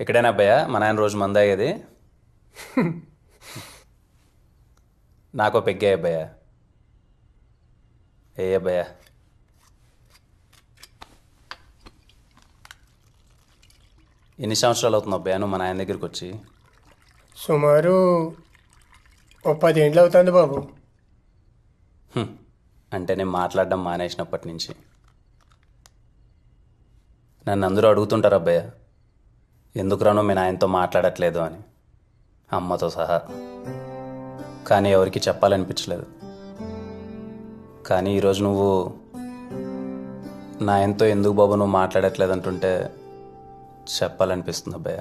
ఎక్కడైనా అబ్బాయా మా నాయన రోజు మందాగేది. నాకో పెగ్గే అబ్బాయా. ఏ అబ్బాయా, ఎన్ని సంవత్సరాలు అవుతుంది అబ్బాయా నువ్వు మా నాయన దగ్గరికి వచ్చి? సుమారు ఓ 10 ఏండ్లు అవుతుంది బాబు. అంటే నేను మాట్లాడడం మానేసినప్పటి నుంచి నన్ను అందరూ అడుగుతుంటారు అబ్బాయ, ఎందుకు రాను మీ నాయనతో మాట్లాడట్లేదు అని, అమ్మతో సహా. కానీ ఎవరికి చెప్పాలనిపించలేదు. కానీ ఈరోజు నువ్వు నాయనతో ఎందుకు బాబు నువ్వు మాట్లాడట్లేదు అంటుంటే చెప్పాలనిపిస్తుంది అబ్బాయ.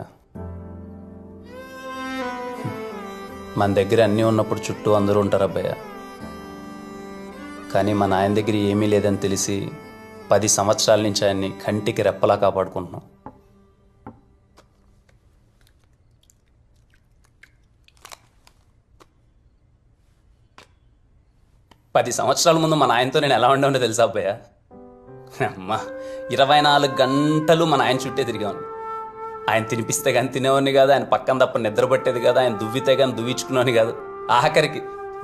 మన దగ్గర అన్నీ ఉన్నప్పుడు చుట్టూ అందరూ ఉంటారు అబ్బాయ. కానీ మా నాయన దగ్గర ఏమీ లేదని తెలిసి 10 సంవత్సరాల నుంచి ఆయన్ని కంటికి రెప్పలా కాపాడుకుంటున్నాం. పది సంవత్సరాల ముందు మా నాయనతో నేను ఎలా ఉండేవాడినో తెలుసా అబ్బాయ? అమ్మా, 24 గంటలు మా నాయన చుట్టే తిరిగాను. ఆయన తినిపిస్తే కానీ తినేవాడిని కాదు, ఆయన పక్కన తప్ప నిద్ర పట్టేది కాదు, ఆయన దువ్వితే కానీ దువ్వించుకునేవాని కాదు, ఆఖరికి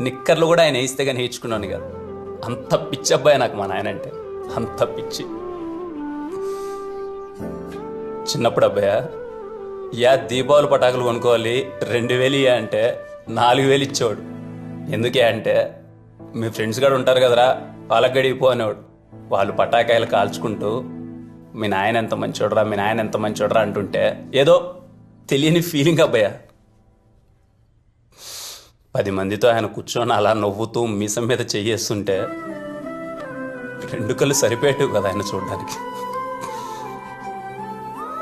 నిక్కర్లు కూడా ఆయన వేయిస్తే కానీ వేయించుకునేవాని కాదు. అంత పిచ్చి అబ్బాయి నాకు మా నాయన అంటే, అంత పిచ్చి. చిన్నప్పుడు అబ్బాయ దీపావళి పటాకులు కొనుక్కోవాలి 2000 అంటే 4000 ఇచ్చేవాడు. ఎందుకే అంటే మీ ఫ్రెండ్స్ కూడా ఉంటారు కదరా, వాళ్ళకి గడిపో అనేవాడు. వాళ్ళు పటాకాయలు కాల్చుకుంటూ మీ నాయన ఎంత మంచోడరా, మీ నాయన ఎంత మంచోడరా అంటుంటే ఏదో తెలియని ఫీలింగ్ అబ్బాయ. 10 మందితో ఆయన కూర్చొని అలా నవ్వుతూ మీసం మీద చెయ్యేస్తుంటే 2 కళ్ళు సరిపోయేటివి కదా ఆయన చూడడానికి.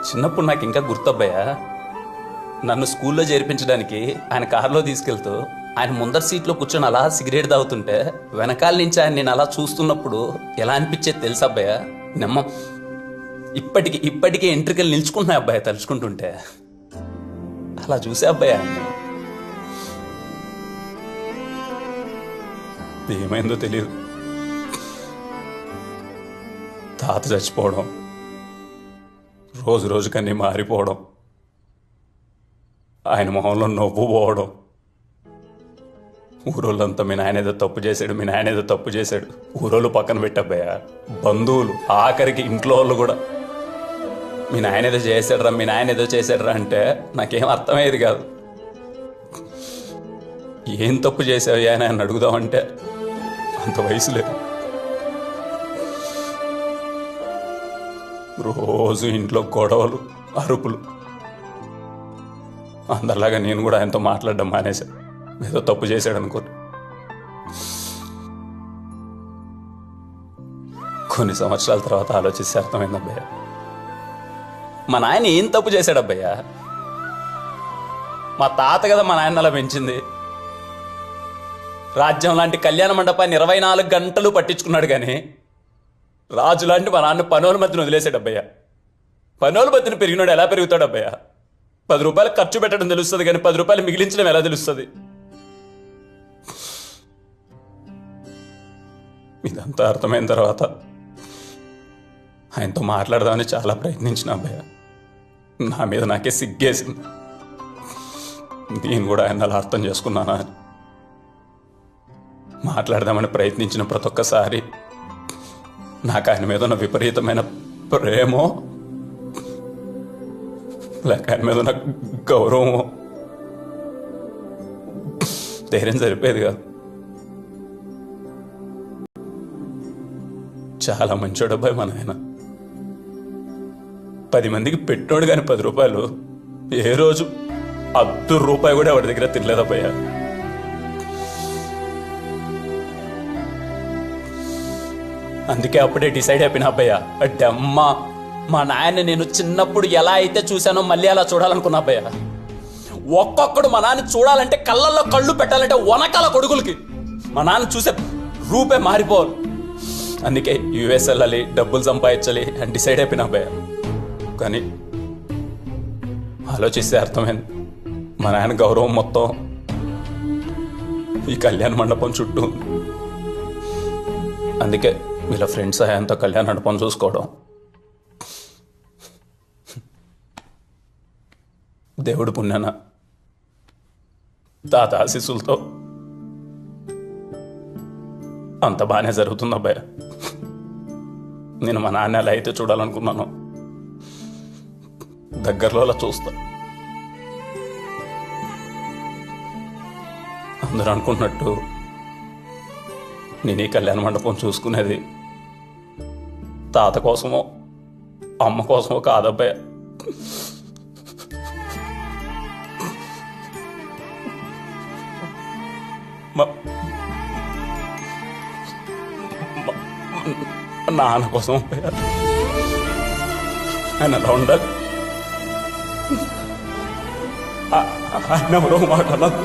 చిన్నప్పుడు నాకు ఇంకా గుర్తబ్బాయా, నన్ను స్కూల్లో చేర్పించడానికి ఆయన కారులో తీసుకెళ్తూ ఆయన ముందర సీట్లో కూర్చొని అలా సిగరెట్ తాగుతుంటే వెనకాల నుంచి ఆయన నేను అలా చూస్తున్నప్పుడు ఎలా అనిపించేది తెలుసా అబ్బాయ? నమ్మ ఇప్పటికీ ఎంట్రికలు నిల్చుకుంటున్నాయి అబ్బాయి తలుచుకుంటుంటే. అలా చూసే అబ్బాయి ఆయన. ఏమైందో తెలియదు, తాత చచ్చిపోవడం, రోజు రోజుకన్నీ మారిపోవడం, ఆయన మొహంలో నవ్వు పోవడం, ఊరోళ్ళంతా మీ నాయన ఏదో తప్పు చేశాడు, మీ నాయన ఏదో తప్పు చేశాడు. ఊరోళ్ళు పక్కన పెట్టబ్బయ్యా, బంధువులు, ఆఖరికి ఇంట్లో వాళ్ళు కూడా మీ నాయన ఏదో చేశాడురా, మీ నాయన ఏదో చేశాడురా అంటే నాకేం అర్థమయ్యేది కాదు. ఏం తప్పు చేసావు అని ఆయన అడుగుదామంటే అంత వయసు లేదు. రోజు ఇంట్లో గొడవలు, అరుపులు. అందరిలాగా నేను కూడా ఆయనతో మాట్లాడడం మానేశాను, ఏదో తప్పు చేశాడు అనుకోని. కొన్ని సంవత్సరాల తర్వాత ఆలోచిస్తే అర్థమైంది అబ్బయ్య, మా నాయన ఏం తప్పు చేశాడు అబ్బయ్య? మా తాత కదా మా నాయన అలా పెంచింది. రాజ్యం లాంటి కళ్యాణ మండపాన్ని 24 గంటలు పట్టించుకున్నాడు, కానీ రాజు లాంటి మా నాన్న పనోల మధ్యన వదిలేశాడు అబ్బయ్య. పనోల మధ్యన పెరిగినాడు ఎలా పెరుగుతాడు అబ్బయ్య? 10 రూపాయలు ఖర్చు పెట్టడం తెలుస్తుంది, కానీ 10 రూపాయలు మిగిలించడం ఎలా తెలుస్తుంది? ఇదంతా అర్థమైన తర్వాత ఆయనతో మాట్లాడదామని చాలా ప్రయత్నించిన అబ్బయ్య. నా మీద నాకే సిగ్గేసింది. నేను కూడా ఆయన అలా అర్థం చేసుకున్నానా అని. మాట్లాడదామని ప్రయత్నించిన ప్రతి ఒక్కసారి నాకు ఆయన మీద ఉన్న విపరీతమైన ప్రేమో లేక ఆయన మీద ఉన్న గౌరవమో ధైర్యం సరిపోయేది కాదు. చాలా మంచోడు అబ్బాయి మన ఆయన. 10 మందికి పెట్టినోడు కానీ 10 రూపాయలు ఏ రోజు ₹1 కూడా వాడి దగ్గర తినలేదబ్బయ్యా. అందుకే అప్పుడే డిసైడ్ అయిపోయినా అబ్బయ్య, అంటే అమ్మా మా నాయన నేను చిన్నప్పుడు ఎలా అయితే చూశానో మళ్ళీ అలా చూడాలనుకున్నా అబ్బయ్య. ఒక్కొక్కడు మా నాన్న చూడాలంటే కళ్ళల్లో కళ్ళు పెట్టాలంటే వనకాల కొడుకులకి మా నాన్న చూసే రూపే మారిపోవాలి. అందుకే యుఎస్ వెళ్ళాలి, డబ్బులు సంపాదించాలి అని డిసైడ్ అయిపోయినా అబ్బయ్య. కానీ ఆలోచిస్తే అర్థమైంది, మా నాయన గౌరవం మొత్తం ఈ కళ్యాణ మండపం చుట్టూ. అందుకే వీళ్ళ ఫ్రెండ్స్ సహాయంతో కళ్యాణ మండపం చూసుకోవడం. దేవుడి పుణ్యాన తాత ఆశీస్సులతో అంత బాగానే జరుగుతుంది అబ్బాయి. నేను మా నాన్న ఎలా అయితే చూడాలనుకున్నాను దగ్గరలో అలా చూస్తా. అందరూ అనుకున్నట్టు నేను ఈ కళ్యాణ మండపం చూసుకునేది తాత కోసమో అమ్మ కోసమో కాదబ్బాయి. నాన్న కోసం ఆయన ఎలా ఉండాలి. ఆయన ఎవరో మాట అన్నది